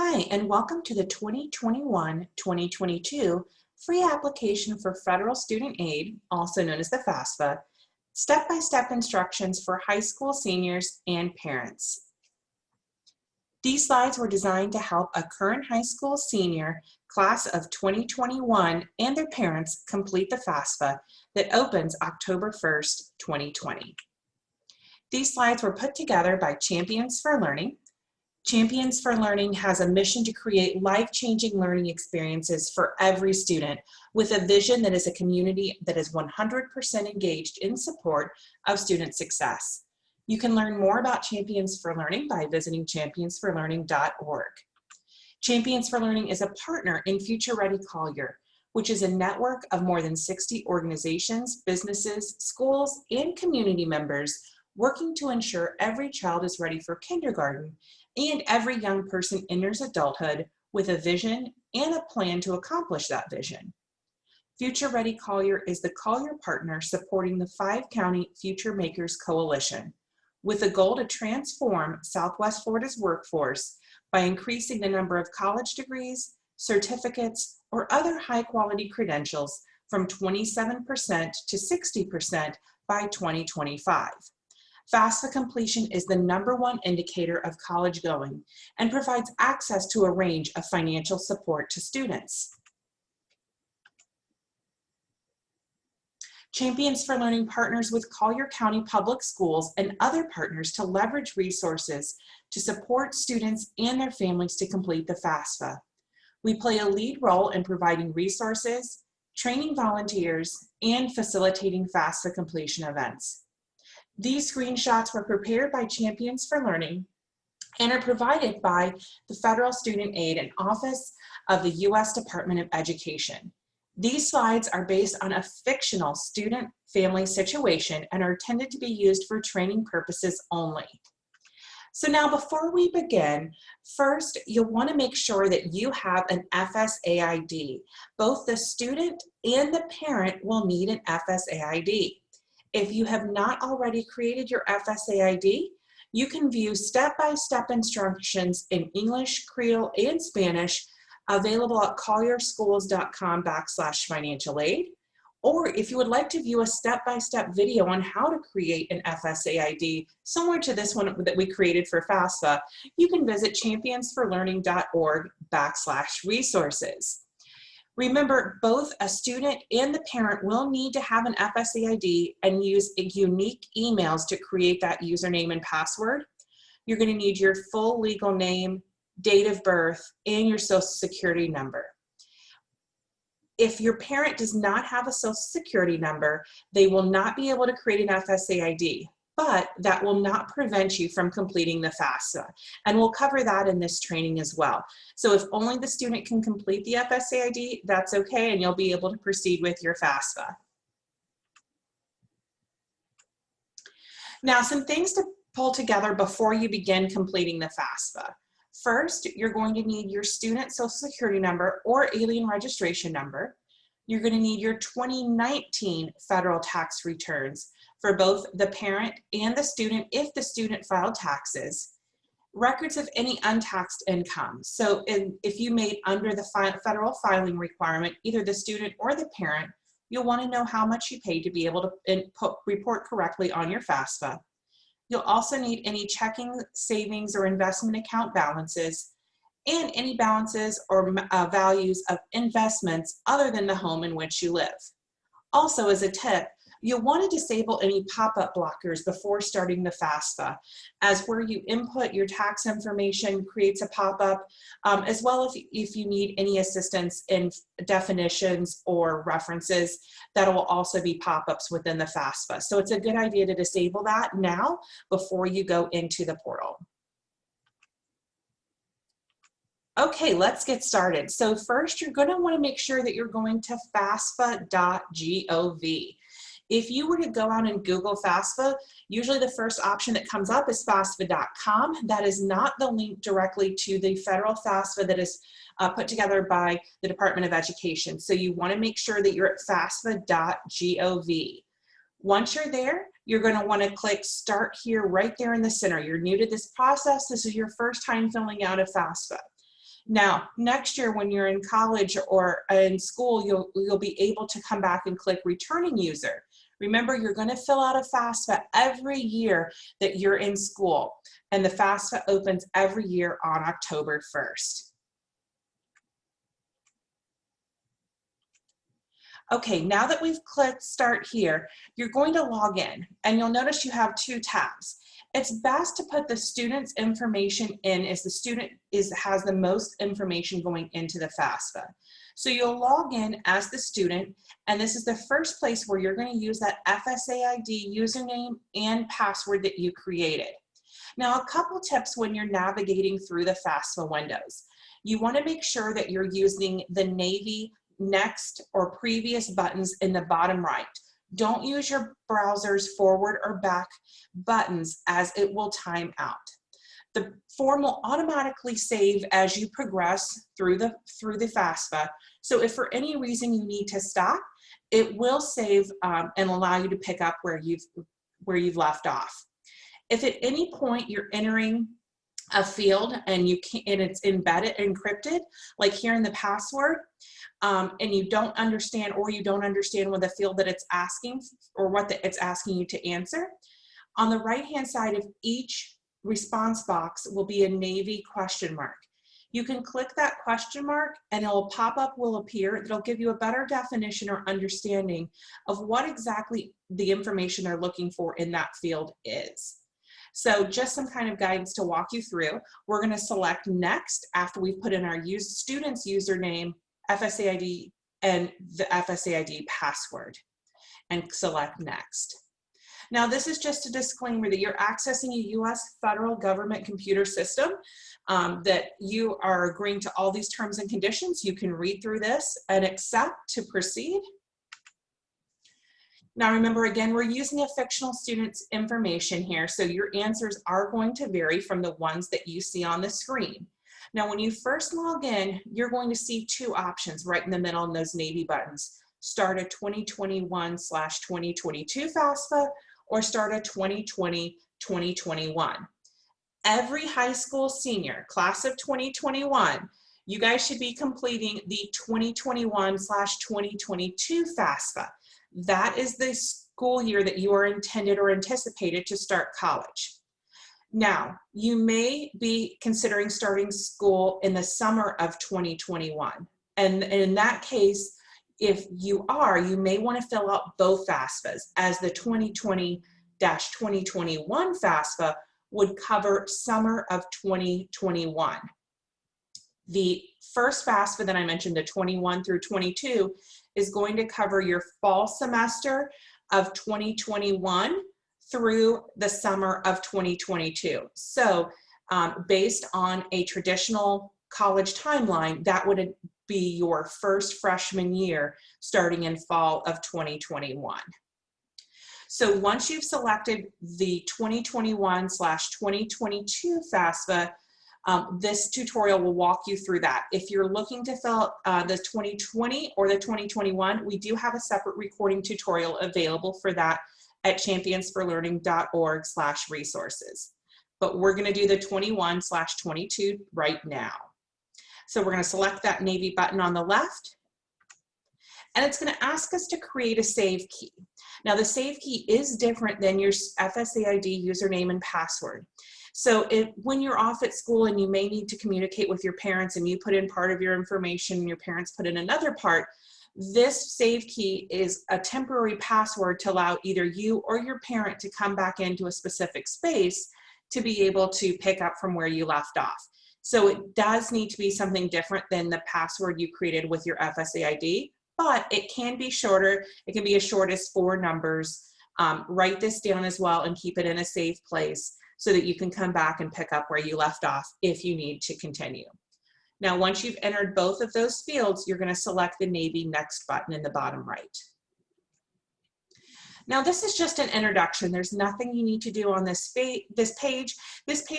Hi, and welcome to the 2021-2022 free application for federal student aid, also known as the FAFSA, step-by-step instructions for high school seniors and parents. These slides were designed to help a current high school senior class of 2021 and their parents complete the FAFSA that opens October 1st, 2020. These slides were put together by Champions for Learning. Champions for Learning has a mission to create life-changing learning experiences for every student with a vision that is a community that is 100% engaged in support of student success. You can learn more about Champions for Learning by visiting championsforlearning.org. Champions for Learning is a partner in Future Ready Collier, which is a network of more than 60 organizations, businesses, schools, and community members working to ensure every child is ready for kindergarten and every young person enters adulthood with a vision and a plan to accomplish that vision. Future Ready Collier is the Collier partner supporting the 5-county Future Makers Coalition with a goal to transform Southwest Florida's workforce by increasing the number of college degrees, certificates, or other high-quality credentials from 27% to 60% by 2025. FAFSA completion is the #1 indicator of college going and provides access to a range of financial support to students. Champions for Learning partners with Collier County Public Schools and other partners to leverage resources to support students and their families to complete the FAFSA. We play a lead role in providing resources, training volunteers, and facilitating FAFSA completion events. These screenshots were prepared by Champions for Learning and are provided by the Federal Student Aid and Office of the U.S. Department of Education. These slides are based on a fictional student-family situation and are intended to be used for training purposes only. So now before we begin, first you'll want to make sure that you have an FSA ID. Both the student and the parent will need an FSA ID. If you have not already created your FSA ID, you can view step-by-step instructions in English, Creole, and Spanish available at collierschools.com/financial aid. Or if you would like to view a step-by-step video on how to create an FSA ID, similar to this one that we created for FAFSA, you can visit championsforlearning.org/resources. Remember, both a student and the parent will need to have an FSA ID and use unique emails to create that username and password. You're going to need your full legal name, date of birth, and your social security number. If your parent does not have a social security number, they will not be able to create an FSA ID, but that will not prevent you from completing the FAFSA. And we'll cover that in this training as well. So if only the student can complete the FSA ID, that's okay, and you'll be able to proceed with your FAFSA. Now, some things to pull together before you begin completing the FAFSA. First, you're going to need your student social security number or alien registration number. You're going to need your 2019 federal tax returns for both the parent and the student if the student filed taxes. Records of any untaxed income. So if you made under the federal filing requirement, either the student or the parent, you'll want to know how much you paid to be able to report correctly on your FAFSA. You'll also need any checking, savings, or investment account balances, and any balances or values of investments other than the home in which you live. Also, as a tip, you'll want to disable any pop-up blockers before starting the FAFSA, as where you input your tax information creates a pop-up, as well if you need any assistance in definitions or references, that will also be pop-ups within the FAFSA. So it's a good idea to disable that now before you go into the portal. Okay, let's get started. So first, you're going to want to make sure that you're going to FAFSA.gov. If you were to go out and Google FAFSA, usually the first option that comes up is FAFSA.com. That is not the link directly to the federal FAFSA that is put together by the Department of Education. So you want to make sure that you're at FAFSA.gov. Once you're there, you're going to want to click Start Here right there in the center. You're new to this process. This is your first time filling out a FAFSA. Now, next year when you're in college or in school, you'll be able to come back and click returning user. Remember, you're going to fill out a FAFSA every year that you're in school, and the FAFSA opens every year on October 1st. Okay, now that we've clicked start here, you're going to log in, and you'll notice you have two tabs. It's best to put the student's information in as the student has the most information going into the FAFSA. So you'll log in as the student, and this is the first place where you're going to use that FAFSA ID username and password that you created. Now, a couple tips when you're navigating through the FAFSA windows. You want to make sure that you're using the navy next or previous buttons in the bottom right. Don't use your browser's forward or back buttons, as it will time out. The form will automatically save as you progress through the FAFSA. So if for any reason you need to stop, it will save and allow you to pick up where you've left off. If at any point you're entering a field and it's embedded, encrypted, like here in the password, and you don't understand what the field that it's asking or what it's asking you to answer, on the right-hand side of each response box will be a navy question mark. You can click that question mark and a pop-up will appear that'll give you a better definition or understanding of what exactly the information they're looking for in that field is. So just some kind of guidance to walk you through. We're going to select next after we've put in our student's username, FAFSA ID, and the FAFSA ID password, and select next. Now, this is just a disclaimer that you're accessing a U.S. federal government computer system, that you are agreeing to all these terms and conditions. You can read through this and accept to proceed. Now, remember, again, we're using a fictional student's information here, so your answers are going to vary from the ones that you see on the screen. Now, when you first log in, you're going to see two options right in the middle in those navy buttons. Start a 2021/2022 FAFSA or start a 2020-2021. Every high school senior, class of 2021, you guys should be completing the 2021/2022 FAFSA. That is the school year that you are intended or anticipated to start college. Now, you may be considering starting school in the summer of 2021. And in that case, if you are, you may want to fill out both FAFSAs, as the 2020-2021 FAFSA would cover summer of 2021. The first FAFSA that I mentioned, the 21 through 22, is going to cover your fall semester of 2021 through the summer of 2022. So based on a traditional college timeline, that would be your first freshman year starting in fall of 2021. So once you've selected the 2021/2022 FAFSA, this tutorial will walk you through that. If you're looking to fill out the 2020 or the 2021, we do have a separate recording tutorial available for that at championsforlearning.org/resources. But we're going to do the 21/22 right now. So we're going to select that navy button on the left, and it's going to ask us to create a save key. Now, the save key is different than your FAFSA ID username and password. So when you're off at school and you may need to communicate with your parents and you put in part of your information and your parents put in another part, this save key is a temporary password to allow either you or your parent to come back into a specific space to be able to pick up from where you left off. So it does need to be something different than the password you created with your FAFSA ID, but it can be shorter. It can be as short as 4 numbers. Write this down as well and keep it in a safe place so that you can come back and pick up where you left off if you need to continue. Now, once you've entered both of those fields, you're going to select the navy next button in the bottom right. Now, this is just an introduction. There's nothing you need to do on this page. This page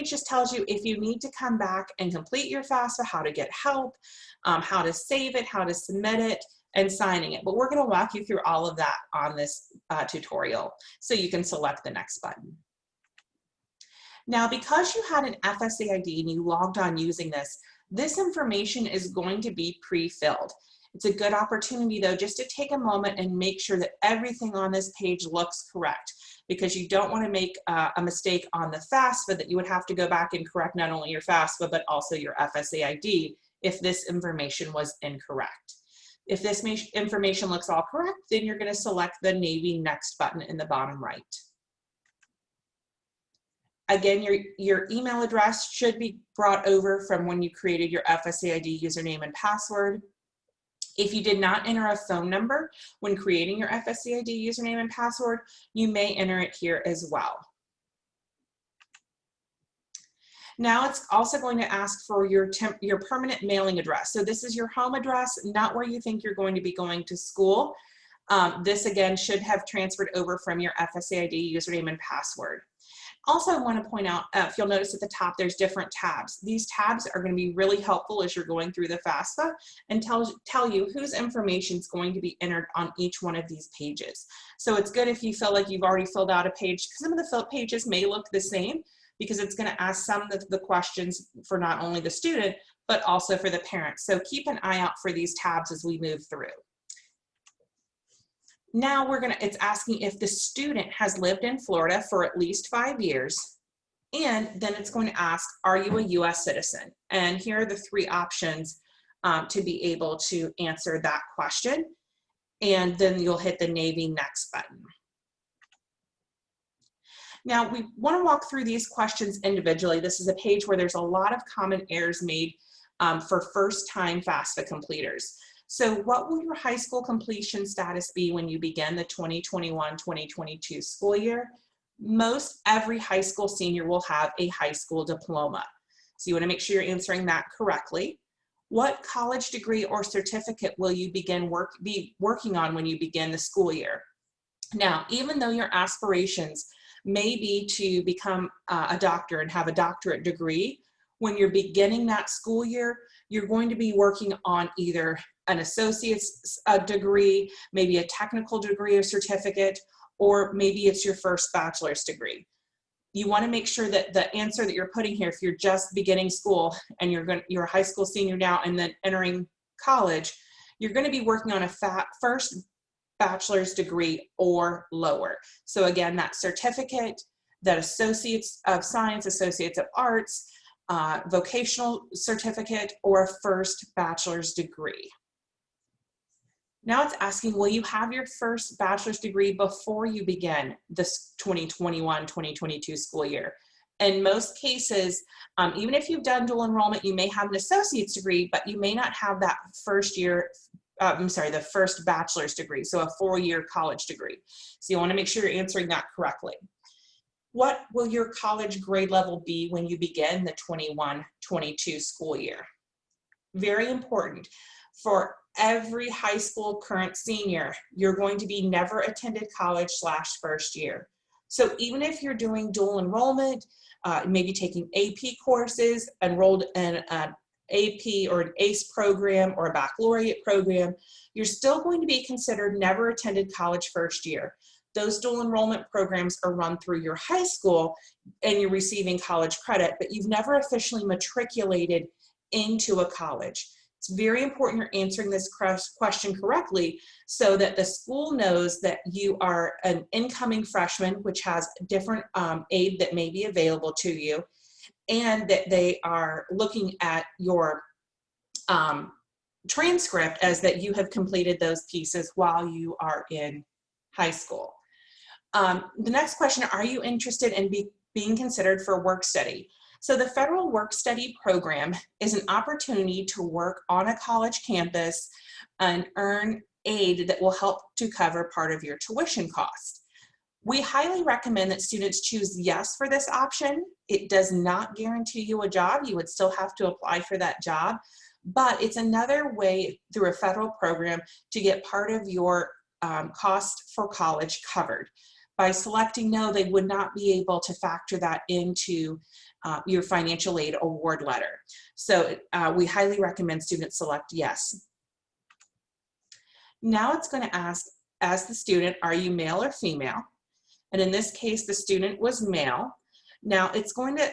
just tells you if you need to come back and complete your FAFSA, how to get help, how to save it, how to submit it, and signing it. But we're going to walk you through all of that on this tutorial so you can select the next button. Now, because you had an FAFSA ID and you logged on using this, This information is going to be pre-filled. It's a good opportunity though just to take a moment and make sure that everything on this page looks correct, because you don't want to make a mistake on the FAFSA that you would have to go back and correct not only your FAFSA but also your FSA ID if this information was incorrect. If this information looks all correct, then you're going to select the navy next button in the bottom right. Again, your email address should be brought over from when you created your FSA ID username and password. If you did not enter a phone number when creating your FSA ID username and password, you may enter it here as well. Now it's also going to ask for your permanent mailing address. So this is your home address, not where you think you're going to be going to school. This again should have transferred over from your FSA ID username and password. Also, I want to point out, if you'll notice at the top, there's different tabs. These tabs are going to be really helpful as you're going through the FAFSA and tell you whose information is going to be entered on each one of these pages. So it's good if you feel like you've already filled out a page, because some of the pages may look the same, because it's going to ask some of the questions for not only the student, but also for the parents. So keep an eye out for these tabs as we move through. Now it's asking if the student has lived in Florida for at least 5 years, and then it's going to ask, are you a US citizen? And here are the three options to be able to answer that question. And then you'll hit the navy next button. Now we want to walk through these questions individually. This is a page where there's a lot of common errors made for first-time FAFSA completers. So what will your high school completion status be when you begin the 2021-2022 school year? Most every high school senior will have a high school diploma. So you want to make sure you're answering that correctly. What college degree or certificate will you be working on when you begin the school year? Now, even though your aspirations may be to become a doctor and have a doctorate degree, when you're beginning that school year, you're going to be working on either an associate's degree, maybe a technical degree or certificate, or maybe it's your first bachelor's degree. You want to make sure that the answer that you're putting here, if you're just beginning school and you're a high school senior now and then entering college, you're going to be working on a first bachelor's degree or lower. So again, that certificate, that associates of science, associates of arts, vocational certificate, or a first bachelor's degree. Now it's asking, will you have your first bachelor's degree before you begin this 2021-2022 school year? In most cases, even if you've done dual enrollment, you may have an associate's degree, but you may not have that the first bachelor's degree, so a 4-year college degree. So you want to make sure you're answering that correctly. What will your college grade level be when you begin the 21-22 school year? Very important. For every high school current senior, you're going to be never attended college / first year. So even if you're doing dual enrollment, maybe taking AP courses, enrolled in an AP or an ACE program or a baccalaureate program, you're still going to be considered never attended college first year. Those dual enrollment programs are run through your high school and you're receiving college credit, but you've never officially matriculated into a college. It's very important you're answering this question correctly so that the school knows that you are an incoming freshman, which has different aid that may be available to you, and that they are looking at your transcript as that you have completed those pieces while you are in high school. The next question, are you interested in being considered for work study? So the federal work study program is an opportunity to work on a college campus and earn aid that will help to cover part of your tuition cost. We highly recommend that students choose yes for this option. It does not guarantee you a job. You would still have to apply for that job, but it's another way through a federal program to get part of your cost for college covered. By selecting no, they would not be able to factor that into your financial aid award letter. So we highly recommend students select yes. Now it's going to ask, as the student, are you male or female? And in this case, the student was male. Now it's going to,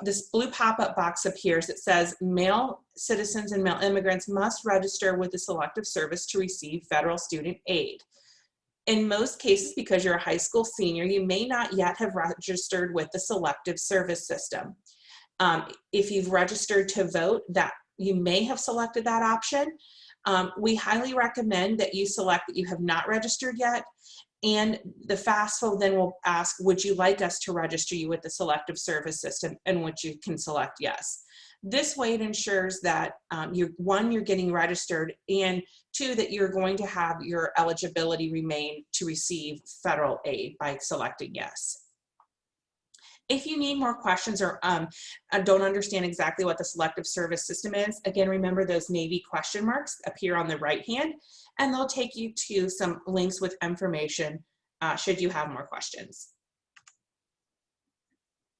this blue pop-up box appears that says male citizens and male immigrants must register with the Selective Service to receive federal student aid. In most cases, because you're a high school senior, you may not yet have registered with the Selective Service system. If you've registered to vote, that you may have selected that option. We highly recommend that you select that you have not registered yet, and the FAFSA then will ask, would you like us to register you with the Selective Service system, and which you can select yes. This way it ensures that you're getting registered, and two, that you're going to have your eligibility remain to receive federal aid by selecting yes. If you need more questions or don't understand exactly what the Selective Service system is, again, remember those Navy question marks appear on the right hand, and they'll take you to some links with information should you have more questions.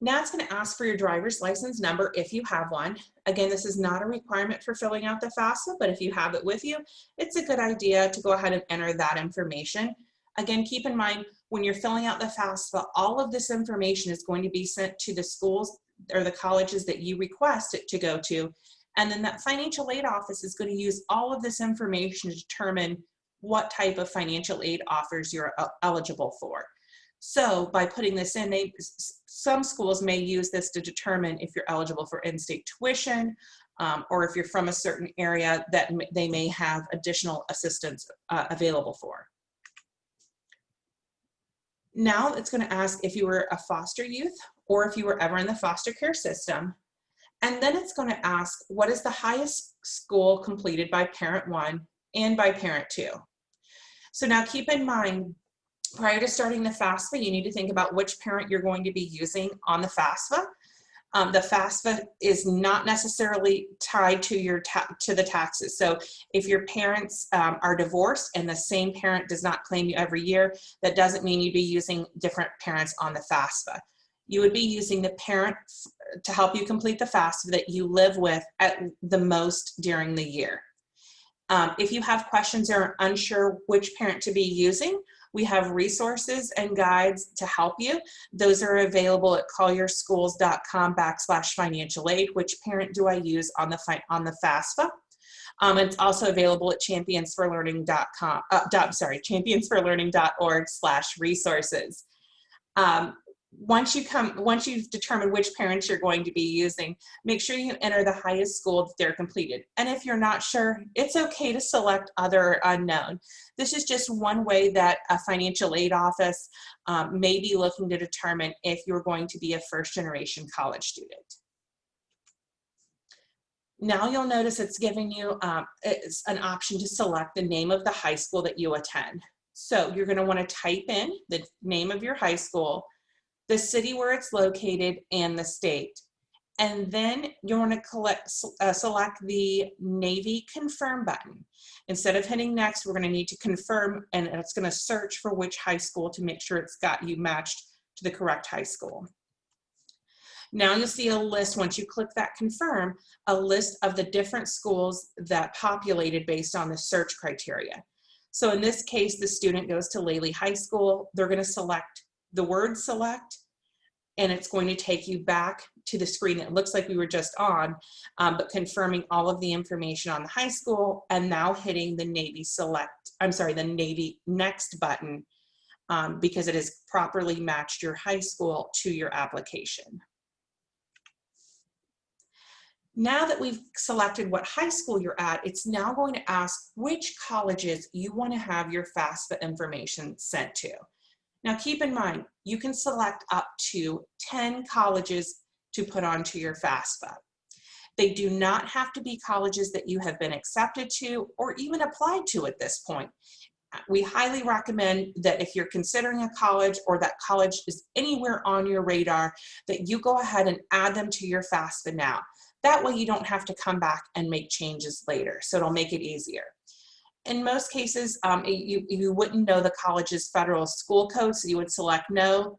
Now it's going to ask for your driver's license number if you have one. Again, this is not a requirement for filling out the FAFSA, but if you have it with you, it's a good idea to go ahead and enter that information. Again, keep in mind, when you're filling out the FAFSA, all of this information is going to be sent to the schools or the colleges that you request it to go to. And then that financial aid office is going to use all of this information to determine what type of financial aid offers you're eligible for. So by putting this in, some schools may use this to determine if you're eligible for in-state tuition, or if you're from a certain area that they may have additional assistance available for. Now it's going to ask if you were a foster youth or if you were ever in the foster care system. And then it's going to ask, what is the highest school completed by parent 1 and by parent 2? So now keep in mind, prior to starting the FAFSA, you need to think about which parent you're going to be using on the FAFSA. The FAFSA is not necessarily tied to the taxes. So if your parents are divorced and the same parent does not claim you every year, that doesn't mean you'd be using different parents on the FAFSA. You would be using the parent to help you complete the FAFSA that you live with at the most during the year. If you have questions or are unsure which parent to be using, we have resources and guides to help you. Those are available at collierschools.com/financial aid. Which parent do I use on the FAFSA? It's also available at championsforlearning.org/resources. Once you've determined which parents you're going to be using, make sure you enter the highest school that they're completed. And if you're not sure, it's okay to select other or unknown. This is just one way that a financial aid office may be looking to determine if you're going to be a first-generation college student. Now you'll notice it's giving you it's an option to select the name of the high school that you attend. So you're going to want to type in the name of your high school, the city where it's located, and the state. And then you want to select the Navy confirm button. Instead of hitting next, we're going to need to confirm, and it's going to search for which high school to make sure it's got you matched to the correct high school. Now you'll see a list, once you click that confirm, a list of the different schools that populated based on the search criteria. So in this case, the student goes to Lely High School. They're going to select the word select, and it's going to take you back to the screen that looks like we were just on, but confirming all of the information on the high school, and now hitting the Navy the Navy next button, because it has properly matched your high school to your application. Now that we've selected what high school you're at, it's now going to ask which colleges you want to have your FAFSA information sent to. Now keep in mind, you can select up to 10 colleges to put onto your FAFSA. They do not have to be colleges that you have been accepted to or even applied to at this point. We highly recommend that if you're considering a college or that college is anywhere on your radar, that you go ahead and add them to your FAFSA now. That way you don't have to come back and make changes later, so it'll make it easier. In most cases, you wouldn't know the college's federal school code, so you would select no.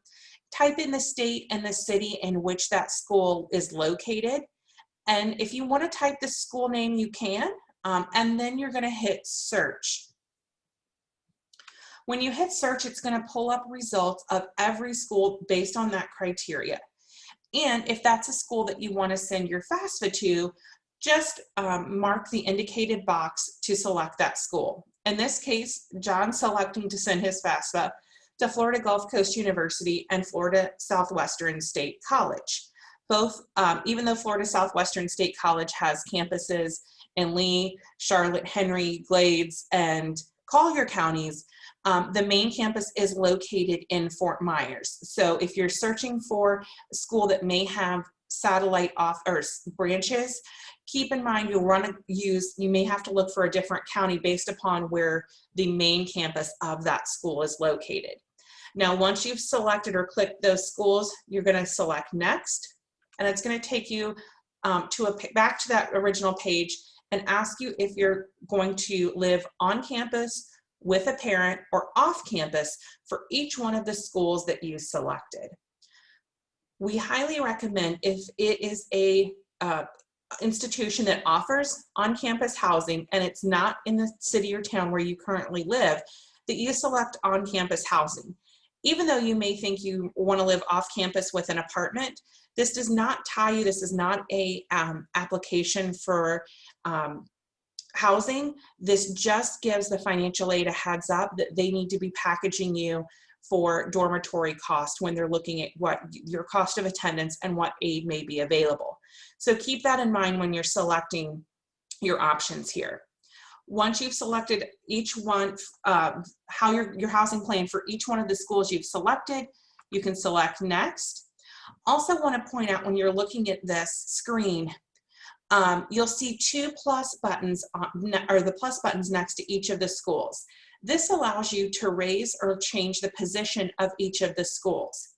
Type in the state and the city in which that school is located. And if you want to type the school name, you can, and then you're going to hit search. When you hit search, it's going to pull up results of every school based on that criteria. And if that's a school that you want to send your FAFSA to, just mark the indicated box to select that school. In this case, John's selecting to send his FAFSA to Florida Gulf Coast University and Florida Southwestern State College. Both, even though Florida Southwestern State College has campuses in Lee, Charlotte, Henry, Glades, and Collier counties, the main campus is located in Fort Myers. So if you're searching for a school that may have satellite branches, keep in mind you may have to look for a different county based upon where the main campus of that school is located. Now, once you've selected or clicked those schools, you're going to select next, and it's going to take you back to that original page and ask you if you're going to live on campus with a parent or off campus for each one of the schools that you selected. We highly recommend, if it is a institution that offers on-campus housing and it's not in the city or town where you currently live, that you select on-campus housing. Even though you may think you want to live off campus with an apartment, this does not tie you, this is not a application for housing. This just gives the financial aid a heads up that they need to be packaging you for dormitory cost when they're looking at what your cost of attendance and what aid may be available. So keep that in mind when you're selecting your options here. Once you've selected each one, how your housing plan for each one of the schools you've selected, you can select next. Also want to point out, when you're looking at this screen, you'll see two plus buttons, or the plus buttons next to each of the schools. This allows you to raise or change the position of each of the schools.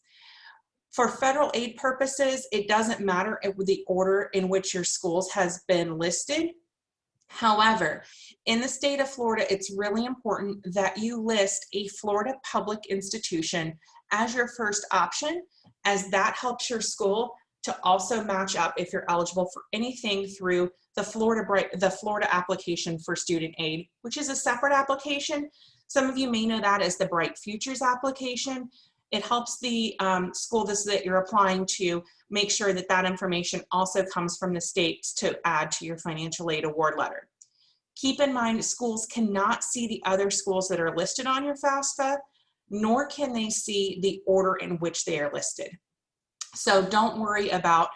For federal aid purposes, it doesn't matter the order in which your schools has been listed. However, in the state of Florida, it's really important that you list a Florida public institution as your first option, as that helps your school to also match up if you're eligible for anything through the Florida application for student aid, which is a separate application. Some of you may know that as the Bright Futures application. It helps the school that you're applying to make sure that that information also comes from the states to add to your financial aid award letter. Keep in mind, schools cannot see the other schools that are listed on your FAFSA, nor can they see the order in which they are listed. So don't worry about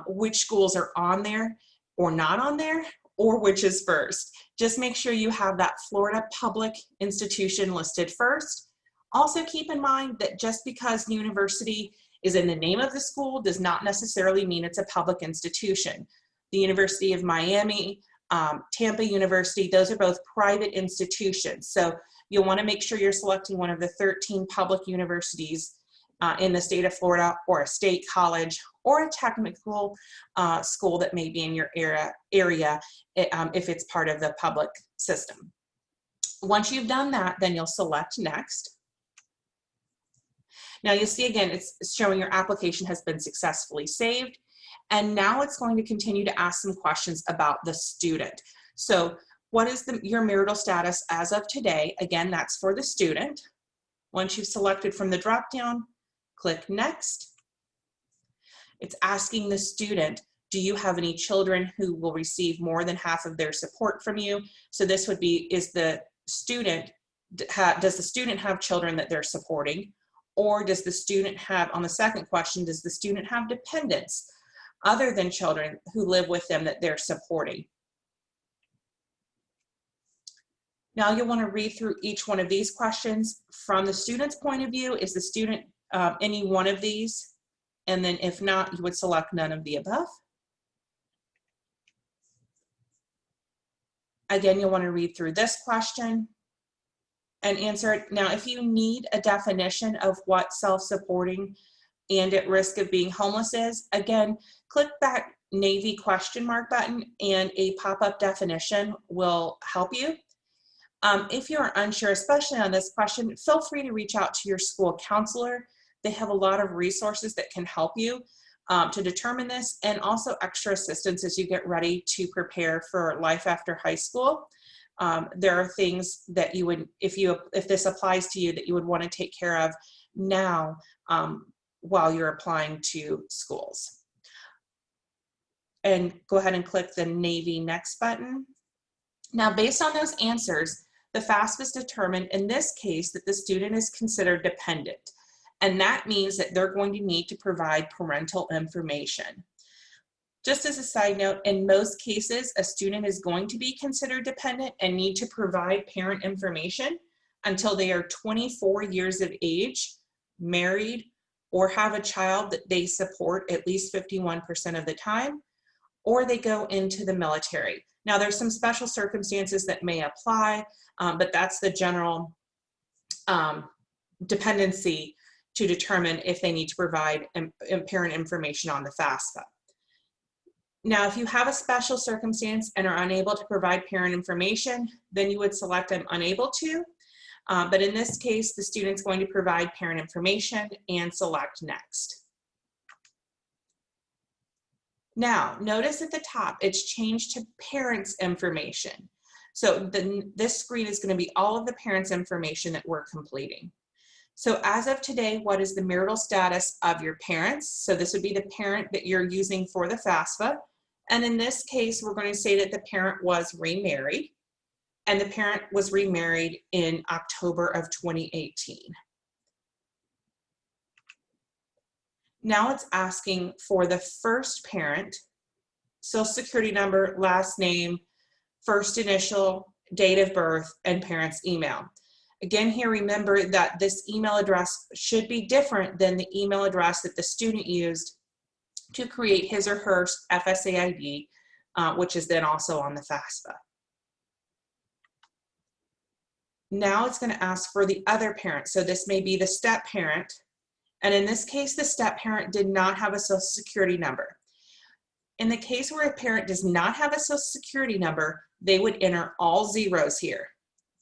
which schools are on there or not on there, or which is first. Just make sure you have that Florida public institution listed first. Also keep in mind that just because the university is in the name of the school does not necessarily mean it's a public institution. The University of Miami, Tampa University, those are both private institutions. So you'll want to make sure you're selecting one of the 13 public universities in the state of Florida, or a state college, or a technical school that may be in your area if it's part of the public system. Once you've done that, then you'll select next. Now you'll see again, it's showing your application has been successfully saved. And now it's going to continue to ask some questions about the student. So what is your marital status as of today? Again, that's for the student. Once you've selected from the drop-down, click next. It's asking the student, do you have any children who will receive more than half of their support from you? So this would be, does the student have children that they're supporting? Or does the student have, on the second question, does the student have dependents other than children who live with them that they're supporting? Now you'll want to read through each one of these questions. From the student's point of view, is the student any one of these? And then if not, you would select none of the above. Again, you'll want to read through this question and answer it. Now, if you need a definition of what self-supporting and at risk of being homeless is, again, click that navy question mark button and a pop-up definition will help you. If you're unsure, especially on this question, feel free to reach out to your school counselor. They have a lot of resources that can help you to determine this, and also extra assistance as you get ready to prepare for life after high school. There are things that you would, if this applies to you, that you would want to take care of now while you're applying to schools. And go ahead and click the navy next button. Now, based on those answers, the FAFSA is determined in this case that the student is considered dependent. And that means that they're going to need to provide parental information. Just as a side note, in most cases, a student is going to be considered dependent and need to provide parent information until they are 24 years of age, married, or have a child that they support at least 51% of the time, or they go into the military. Now, there's some special circumstances that may apply, but that's the general dependency to determine if they need to provide parent information on the FAFSA. Now, if you have a special circumstance and are unable to provide parent information, then you would select I'm unable to. But in this case, the student's going to provide parent information and select next. Now, notice at the top, it's changed to parents' information. So this screen is going to be all of the parents' information that we're completing. So as of today, what is the marital status of your parents? So this would be the parent that you're using for the FAFSA. And in this case, we're going to say that the parent was remarried, and the parent was remarried in October of 2018. Now it's asking for the first parent, social security number, last name, first initial, date of birth, and parent's email. Again, here remember that this email address should be different than the email address that the student used to create his or her FSA ID, which is then also on the FAFSA. Now it's going to ask for the other parent. So this may be the step parent. And in this case, the step parent did not have a social security number. In the case where a parent does not have a social security number, they would enter all zeros here.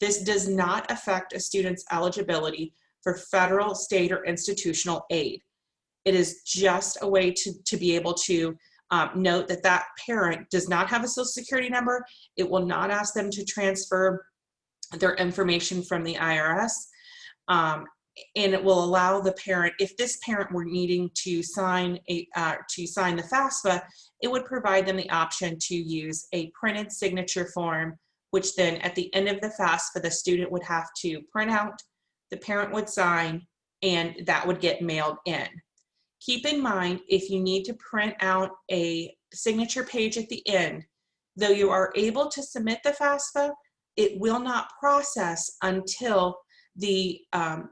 This does not affect a student's eligibility for federal, state, or institutional aid. It is just a way to be able to note that that parent does not have a social security number. It will not ask them to transfer their information from the IRS. And it will allow the parent, if this parent were needing to sign the FAFSA, it would provide them the option to use a printed signature form, which then at the end of the FAFSA, the student would have to print out, the parent would sign, and that would get mailed in. Keep in mind, if you need to print out a signature page at the end, though you are able to submit the FAFSA, it will not process until the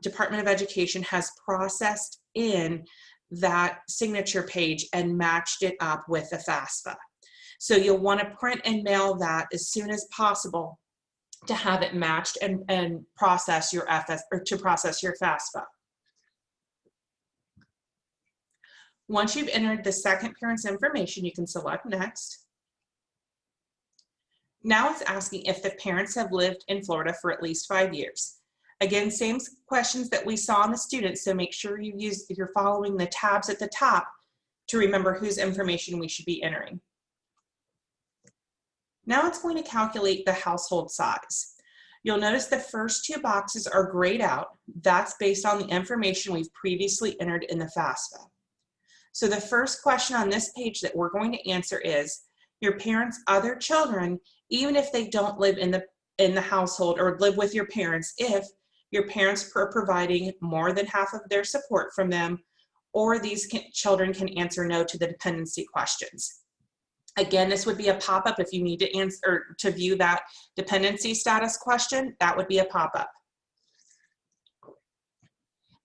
Department of Education has processed in that signature page and matched it up with the FAFSA. So you'll want to print and mail that as soon as possible to have it matched and process your FAFSA. Once you've entered the second parent's information, you can select next. Now it's asking if the parents have lived in Florida for at least 5 years. Again, same questions that we saw on the students, so make sure you're following the tabs at the top to remember whose information we should be entering. Now it's going to calculate the household size. You'll notice the first two boxes are grayed out. That's based on the information we've previously entered in the FAFSA. So the first question on this page that we're going to answer is, your parents' other children, even if they don't live in the household or live with your parents, if your parents are providing more than half of their support from them, or these children can answer no to the dependency questions. Again, this would be a pop-up if you need to answer or to view that dependency status question. That would be a pop-up.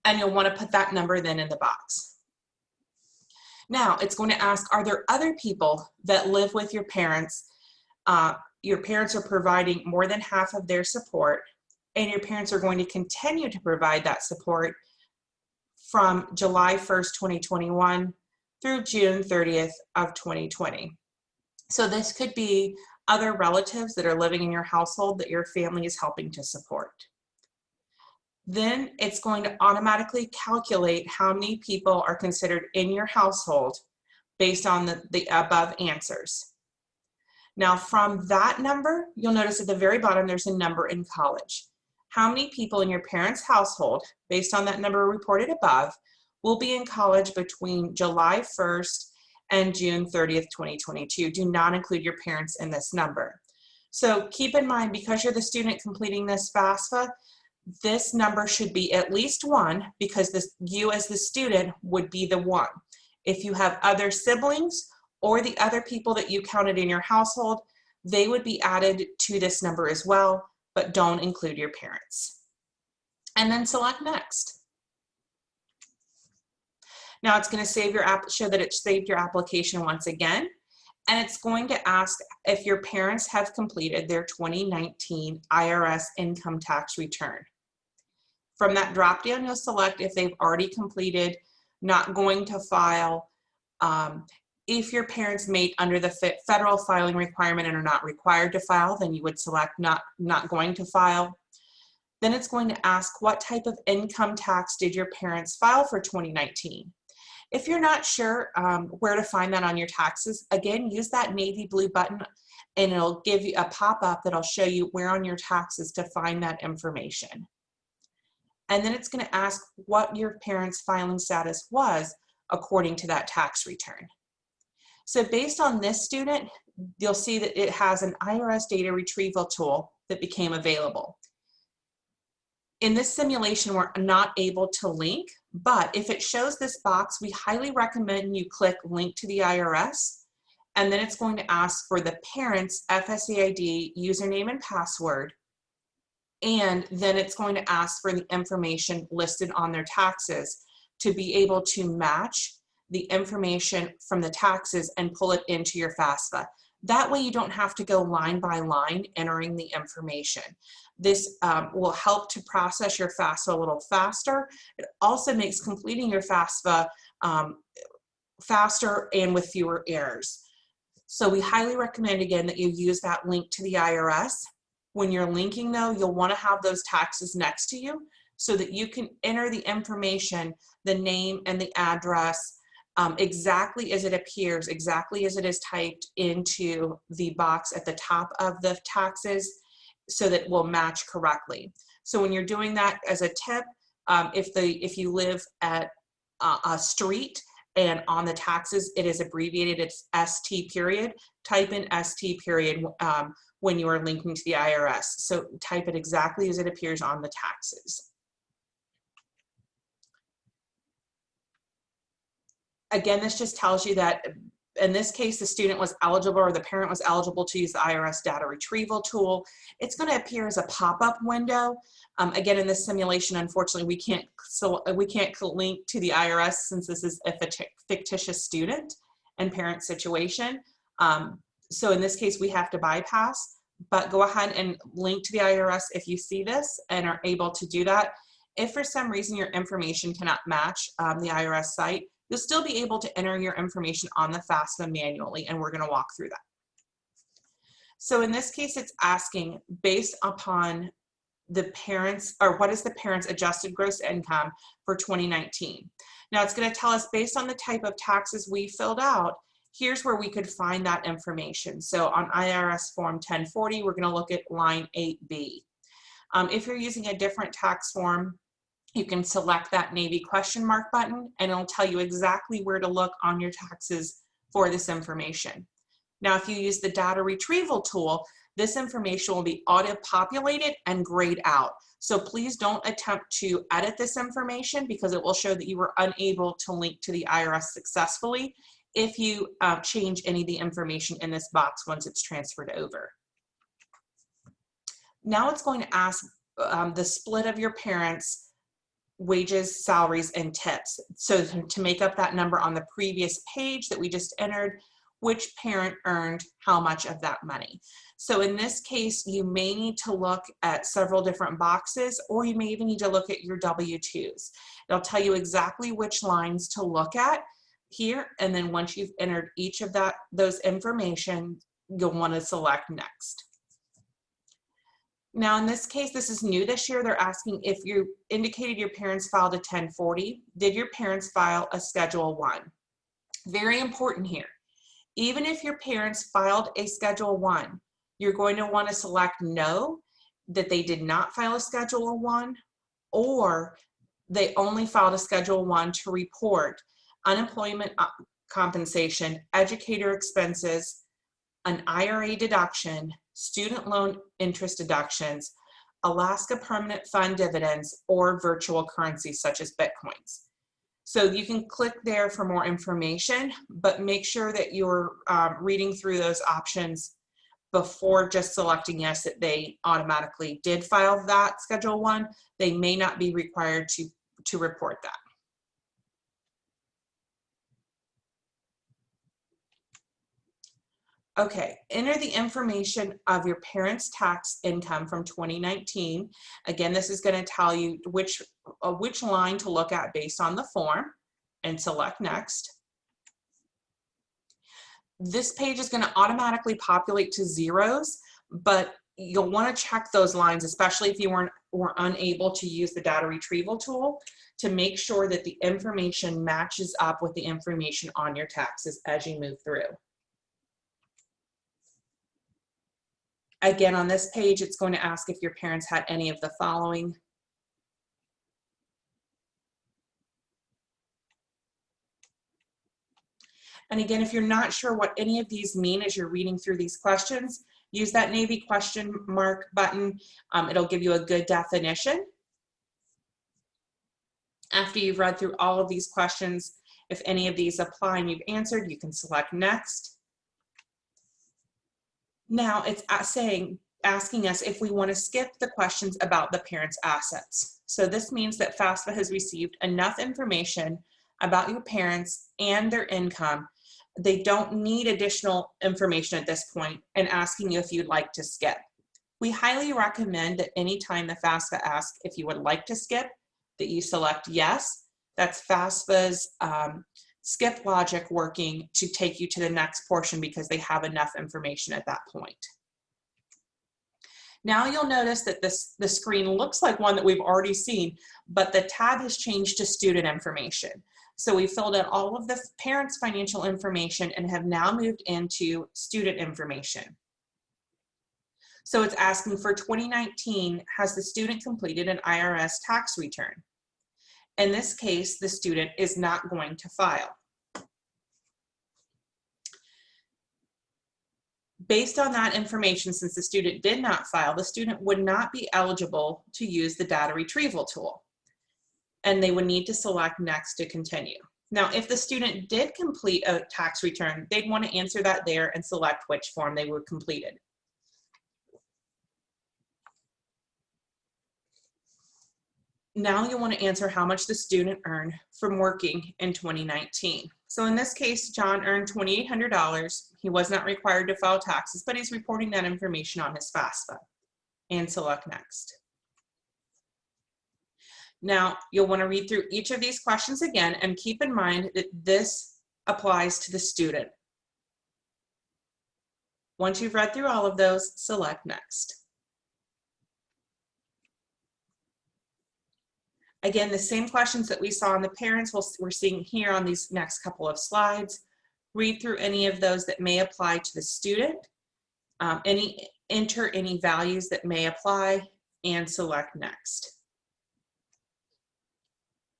And you'll want to put that number then in the box. Now, it's going to ask, are there other people that live with your parents? Your parents are providing more than half of their support, and your parents are going to continue to provide that support from July 1st, 2021 through June 30th of 2020. So this could be other relatives that are living in your household that your family is helping to support. Then it's going to automatically calculate how many people are considered in your household based on the above answers. Now from that number, you'll notice at the very bottom there's a number in college. How many people in your parents' household, based on that number reported above, will be in college between July 1st and June 30th, 2022. Do not include your parents in this number. So keep in mind, because you're the student completing this FAFSA, this number should be at least 1, because you as the student would be the 1. If you have other siblings or the other people that you counted in your household, they would be added to this number as well, but don't include your parents. And then select next. Now it's going to show that it saved your application once again, and it's going to ask if your parents have completed their 2019 IRS income tax return. From that drop down, you'll select if they've already completed, not going to file. If your parents mate under the federal filing requirement and are not required to file, then you would select not going to file. Then it's going to ask, what type of income tax did your parents file for 2019? If you're not sure where to find that on your taxes, again, use that navy blue button and it'll give you a pop-up that'll show you where on your taxes to find that information. And then it's going to ask what your parents' filing status was according to that tax return. So based on this student, you'll see that it has an IRS data retrieval tool that became available. In this simulation, we're not able to link, but if it shows this box, we highly recommend you click link to the IRS, and then it's going to ask for the parent's FSA ID, username and password, and then it's going to ask for the information listed on their taxes to be able to match the information from the taxes and pull it into your FAFSA. That way you don't have to go line by line entering the information. This will help to process your FAFSA a little faster. It also makes completing your FAFSA faster and with fewer errors. So we highly recommend, again, that you use that link to the IRS. When you're linking though, you'll want to have those taxes next to you so that you can enter the information, the name and the address, exactly as it appears, exactly as it is typed into the box at the top of the taxes, so that it will match correctly. So when you're doing that, as a tip, if you live at a street and on the taxes it is abbreviated, it's ST period, type in ST period when you are linking to the IRS. So type it exactly as it appears on the taxes. Again, this just tells you that in this case, the student was eligible, or the parent was eligible to use the IRS data retrieval tool. It's going to appear as a pop-up window. Again, in this simulation, unfortunately, we can't link to the IRS since this is a fictitious student and parent situation. So in this case, we have to bypass, but go ahead and link to the IRS if you see this and are able to do that. If for some reason your information cannot match the IRS site, you'll still be able to enter your information on the FAFSA manually, and we're going to walk through that. So in this case, it's asking based upon the parents, or what is the parent's adjusted gross income for 2019. Now it's going to tell us based on the type of taxes we filled out, here's where we could find that information. So on IRS form 1040, we're going to look at line 8B. If you're using a different tax form, you can select that navy question mark button and it'll tell you exactly where to look on your taxes for this information. Now, if you use the data retrieval tool, this information will be auto-populated and grayed out. So please don't attempt to edit this information because it will show that you were unable to link to the IRS successfully if you change any of the information in this box once it's transferred over. Now it's going to ask the split of your parents' wages, salaries, and tips. So to make up that number on the previous page that we just entered, which parent earned how much of that money. So in this case, you may need to look at several different boxes, or you may even need to look at your W-2s. It'll tell you exactly which lines to look at here, and then once you've entered each of those information, you'll want to select next. Now in this case, this is new this year, they're asking if you indicated your parents filed a 1040, did your parents file a Schedule 1? Very important here. Even if your parents filed a Schedule 1, you're going to want to select no, that they did not file a Schedule 1, or they only filed a Schedule I to report unemployment compensation, educator expenses, an IRA deduction, student loan interest deductions, Alaska Permanent Fund dividends, or virtual currencies such as Bitcoins. So you can click there for more information, but make sure that you're reading through those options before just selecting yes, that they automatically did file that Schedule I. They may not be required to report that. Okay, enter the information of your parents' tax income from 2019. Again, this is going to tell you which line to look at based on the form, and select next. This page is going to automatically populate to zeros, but you'll want to check those lines, especially if you were unable to use the data retrieval tool, to make sure that the information matches up with the information on your taxes as you move through. Again, on this page, it's going to ask if your parents had any of the following. And again, if you're not sure what any of these mean as you're reading through these questions, use that navy question mark button. It'll give you a good definition. After you've read through all of these questions, if any of these apply and you've answered, you can select next. Now it's asking us if we want to skip the questions about the parents' assets. So this means that FAFSA has received enough information about your parents and their income. They don't need additional information at this point, and asking you if you'd like to skip. We highly recommend that anytime the FAFSA asks if you would like to skip, that you select yes. That's FAFSA's skip logic working to take you to the next portion because they have enough information at that point. Now you'll notice that the screen looks like one that we've already seen, but the tab has changed to student information. So we filled out all of the parents' financial information and have now moved into student information. So it's asking for 2019, has the student completed an IRS tax return? In this case, the student is not going to file. Based on that information, since the student did not file, the student would not be eligible to use the data retrieval tool, and they would need to select next to continue. Now, if the student did complete a tax return, they'd want to answer that there and select which form they were completed. Now you want to answer how much the student earned from working in 2019. So in this case, John earned $2,800. He was not required to file taxes, but he's reporting that information on his FAFSA, and select next. Now you'll want to read through each of these questions again, and keep in mind that this applies to the student. Once you've read through all of those, select next. Again, the same questions that we saw on the parents, we're seeing here on these next couple of slides. Read through any of those that may apply to the student, enter any values that may apply, and select next.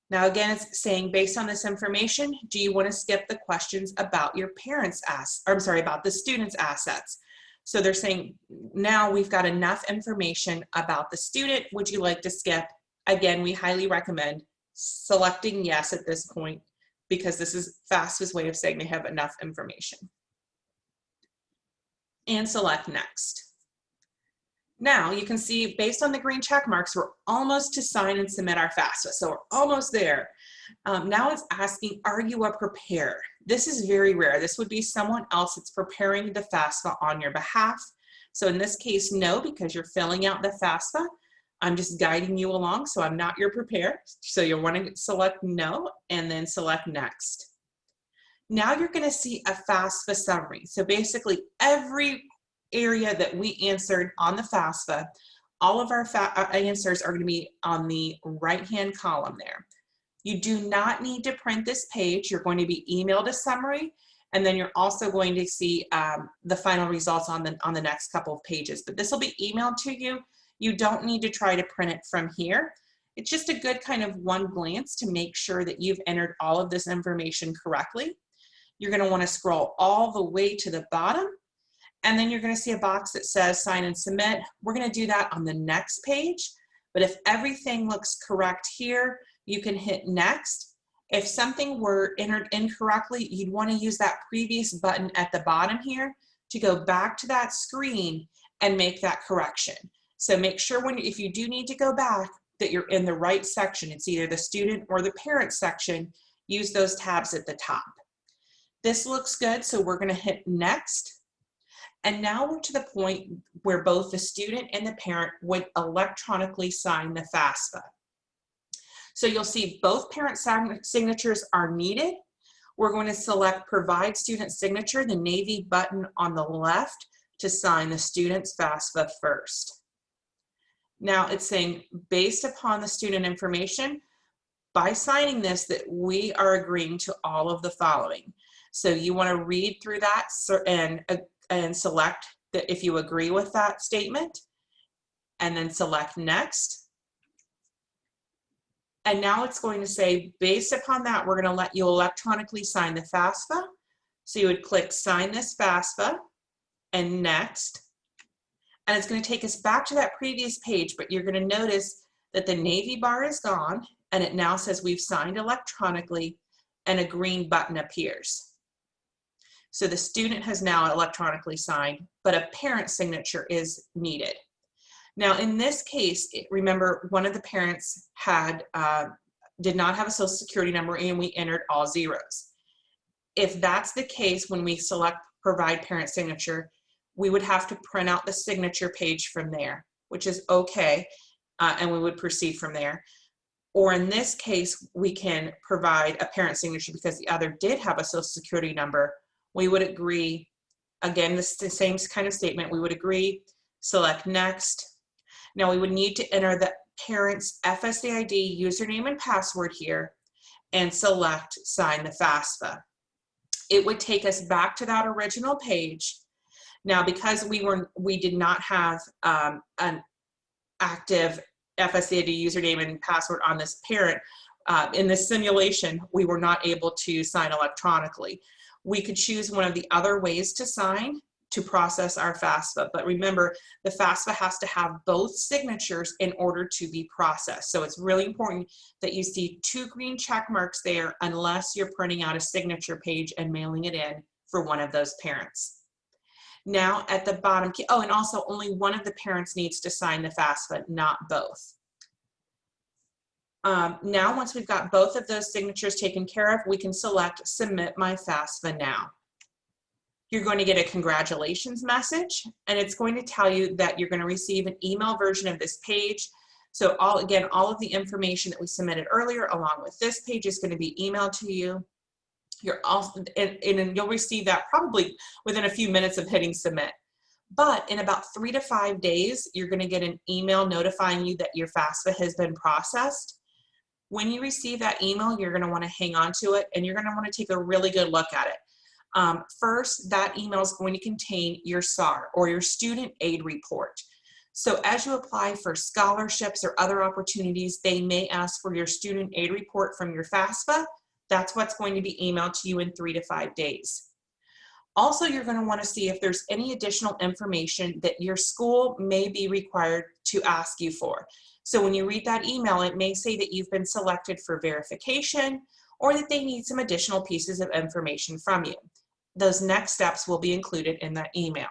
Now again, it's saying based on this information, do you want to skip the questions about your parents' about the student's assets? So they're saying now we've got enough information about the student. Would you like to skip? Again, we highly recommend selecting yes at this point because this is FAFSA's way of saying they have enough information. And select next. Now you can see based on the green check marks, we're almost to sign and submit our FAFSA. So we're almost there. Now it's asking, are you a preparer? This is very rare. This would be someone else that's preparing the FAFSA on your behalf. So in this case, no, because you're filling out the FAFSA. I'm just guiding you along, so I'm not your preparer. So you'll want to select no and then select next. Now you're going to see a FAFSA summary. So basically every area that we answered on the FAFSA, all of our answers are going to be on the right-hand column there. You do not need to print this page. You're going to be emailed a summary, and then you're also going to see the final results on the next couple of pages. But this will be emailed to you. You don't need to try to print it from here. It's just a good kind of one glance to make sure that you've entered all of this information correctly. You're going to want to scroll all the way to the bottom, and then you're going to see a box that says sign and submit. We're going to do that on the next page, but if everything looks correct here, you can hit next. If something were entered incorrectly, you'd want to use that previous button at the bottom here to go back to that screen and make that correction. So make sure if you do need to go back, that you're in the right section. It's either the student or the parent section. Use those tabs at the top. This looks good, so we're going to hit next. And now we're to the point where both the student and the parent would electronically sign the FAFSA. So you'll see both parent signatures are needed. We're going to select Provide Student Signature, the navy button on the left, to sign the student's FAFSA first. Now it's saying, based upon the student information, by signing this, that we are agreeing to all of the following. So you want to read through that and select that if you agree with that statement, and then select next. And now it's going to say, based upon that, we're going to let you electronically sign the FAFSA. So you would click sign this FAFSA and next. And it's going to take us back to that previous page, but you're going to notice that the navy bar is gone and it now says we've signed electronically and a green button appears. So the student has now electronically signed, but a parent signature is needed. Now in this case, remember one of the parents did not have a social security number and we entered all zeros. If that's the case, when we select provide parent signature, we would have to print out the signature page from there, which is okay, and we would proceed from there. Or in this case, we can provide a parent signature because the other did have a social security number. We would agree, again, this is the same kind of statement, we would agree, select next. Now we would need to enter the parent's FSA ID, username and password here, and select sign the FAFSA. It would take us back to that original page. Now, because we did not have an active FSA ID username and password on this parent, in this simulation, we were not able to sign electronically. We could choose one of the other ways to sign to process our FAFSA, but remember, the FAFSA has to have both signatures in order to be processed. So it's really important that you see 2 green check marks there unless you're printing out a signature page and mailing it in for one of those parents. Now at the bottom, oh, and also only one of the parents needs to sign the FAFSA, not both. Now once we've got both of those signatures taken care of, we can select Submit My FAFSA Now. You're going to get a congratulations message, and it's going to tell you that you're going to receive an email version of this page. So all of the information that we submitted earlier along with this page is going to be emailed to you. You're also, and you'll receive that probably within a few minutes of hitting submit. But in about 3 to 5 days, you're going to get an email notifying you that your FAFSA has been processed. When you receive that email, you're going to want to hang on to it, and you're going to want to take a really good look at it. First, that email is going to contain your SAR, or your student aid report. So as you apply for scholarships or other opportunities, they may ask for your student aid report from your FAFSA. That's what's going to be emailed to you in 3 to 5 days. Also, you're going to want to see if there's any additional information that your school may be required to ask you for. So when you read that email, it may say that you've been selected for verification or that they need some additional pieces of information from you. Those next steps will be included in that email.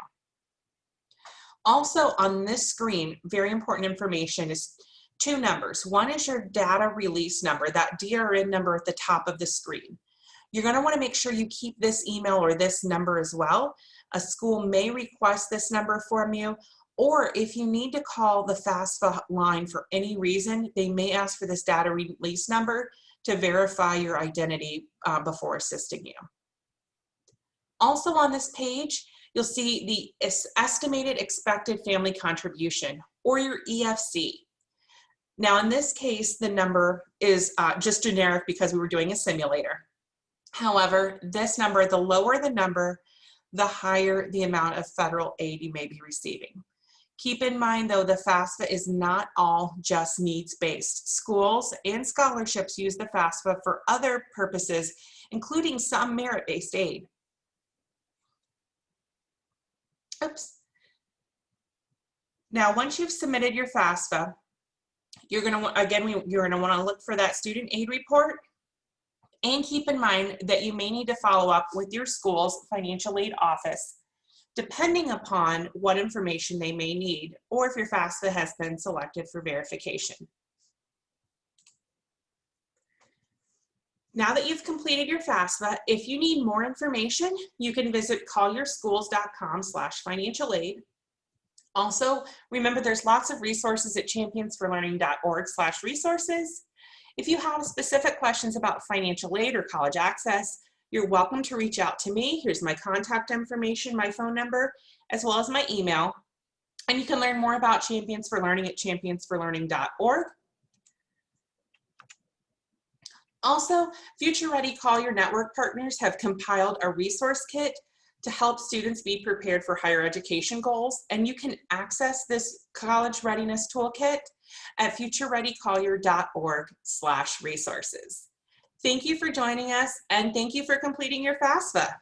Also on this screen, very important information is 2 numbers. One is your data release number, that DRN number at the top of the screen. You're going to want to make sure you keep this email or this number as well. A school may request this number from you, or if you need to call the FAFSA line for any reason, they may ask for this data release number to verify your identity before assisting you. Also on this page, you'll see the estimated expected family contribution, or your EFC. Now in this case, the number is just generic because we were doing a simulator. However, this number, the lower the number, the higher the amount of federal aid you may be receiving. Keep in mind, though, the FAFSA is not all just needs-based. Schools and scholarships use the FAFSA for other purposes, including some merit-based aid. Oops. Now, once you've submitted your FAFSA, you're going to want to look for that student aid report, and keep in mind that you may need to follow up with your school's financial aid office, depending upon what information they may need, or if your FAFSA has been selected for verification. Now that you've completed your FAFSA, if you need more information, you can visit callyyourschools.com/financial aid. Also, remember there's lots of resources at championsforlearning.org/resources. If you have specific questions about financial aid or college access, you're welcome to reach out to me. Here's my contact information, my phone number, as well as my email. And you can learn more about Champions for Learning at championsforlearning.org. Also, Future Ready Call Your Network partners have compiled a resource kit to help students be prepared for higher education goals, and you can access this college readiness toolkit at futurereadycollier.org/resources. Thank you for joining us, and thank you for completing your FAFSA.